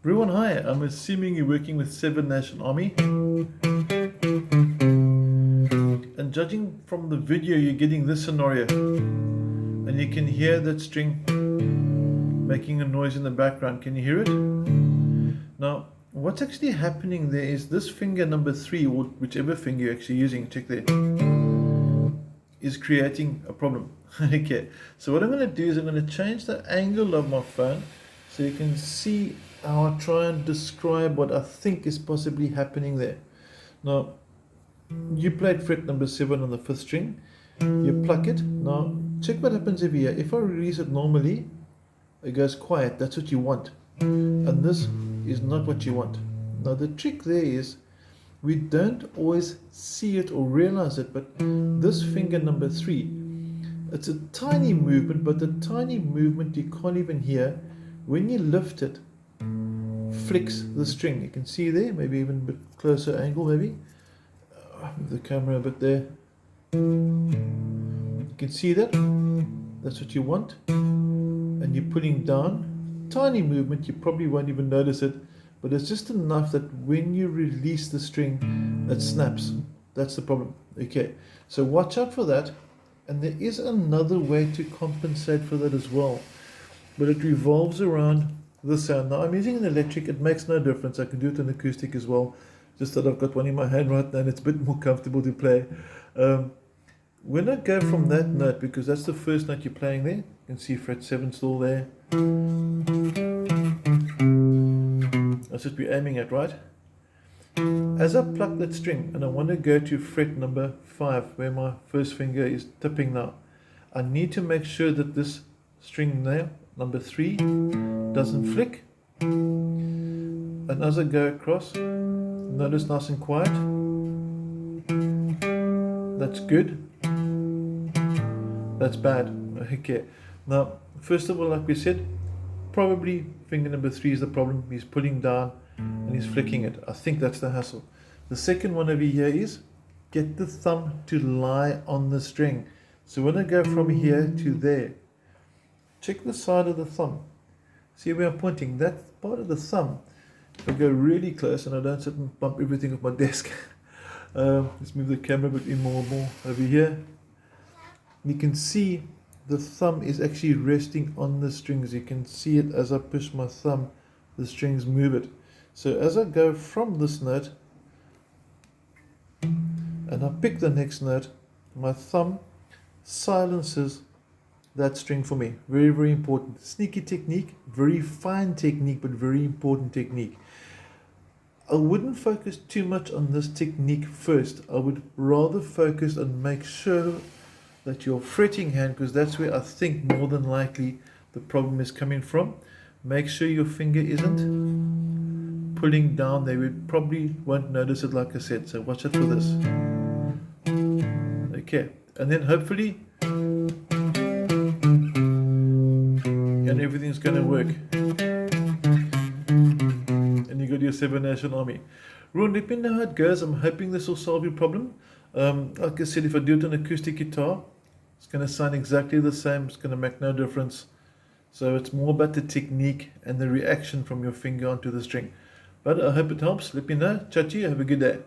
Ruan, hi. I'm assuming you're working with 7 National Army. And judging from the video, you're getting this scenario. And you can hear that string making a noise in the background. Can you hear it? Now, what's actually happening there is this finger number 3, or whichever finger you're actually using, check there, is creating a problem. Okay, so what I'm going to do is I'm going to change the angle of my phone so you can see how I try and describe what I think is possibly happening there. Now, you played fret number 7 on the 5th string, you pluck it. Now, check what happens over here. If I release it normally, it goes quiet. That's what you want. And this is not what you want. Now, the trick there is we don't always see it or realize it, but this finger number 3, it's a tiny movement, but the tiny movement you can't even hear. When you lift it, flicks the string. You can see there, maybe even a bit closer angle, maybe. Move the camera a bit there. You can see that. That's what you want. And you're putting down. Tiny movement, you probably won't even notice it, but it's just enough that when you release the string, it snaps. That's the problem. Okay, so watch out for that. And there is another way to compensate for that as well, but it revolves around the sound. Now I'm using an electric, it makes no difference. I can do it on acoustic as well, just that I've got one in my hand right now and it's a bit more comfortable to play. When I go from that note, because that's the first note you're playing there, you can see fret 7 still there. That's what we're aiming at, right? As I pluck that string and I want to go to fret number 5, where my first finger is tipping now, I need to make sure that this string there, number 3, doesn't flick. And as I go across, notice nice and quiet. That's good. That's bad. Okay. Now, first of all, like we said, probably finger number 3 is the problem. He's pulling down and he's flicking it. I think that's the hassle. The second one over here is get the thumb to lie on the string. So when I go from here to there, check the side of the thumb. See where I'm pointing? That part of the thumb, if I go really close and I don't sit and bump everything off my desk, let's move the camera a bit in more over here. You can see the thumb is actually resting on the strings. You can see it as I push my thumb, the strings move it. So as I go from this note and I pick the next note, my thumb silences that string for me. Very, very important. Sneaky technique, very fine technique, but very important technique. I wouldn't focus too much on this technique first. I would rather focus and make sure that your fretting hand, because that's where I think more than likely the problem is coming from. Make sure your finger isn't pulling down there. We probably won't notice it, like I said, so watch out for this. Okay, and then hopefully and everything's going to work. And you got your 7 National Army. Ruan, let me know how it goes. I'm hoping this will solve your problem. Like I said, if I do it on acoustic guitar, it's going to sound exactly the same. It's going to make no difference. So it's more about the technique and the reaction from your finger onto the string. But I hope it helps. Let me know. Chat to you. Have a good day.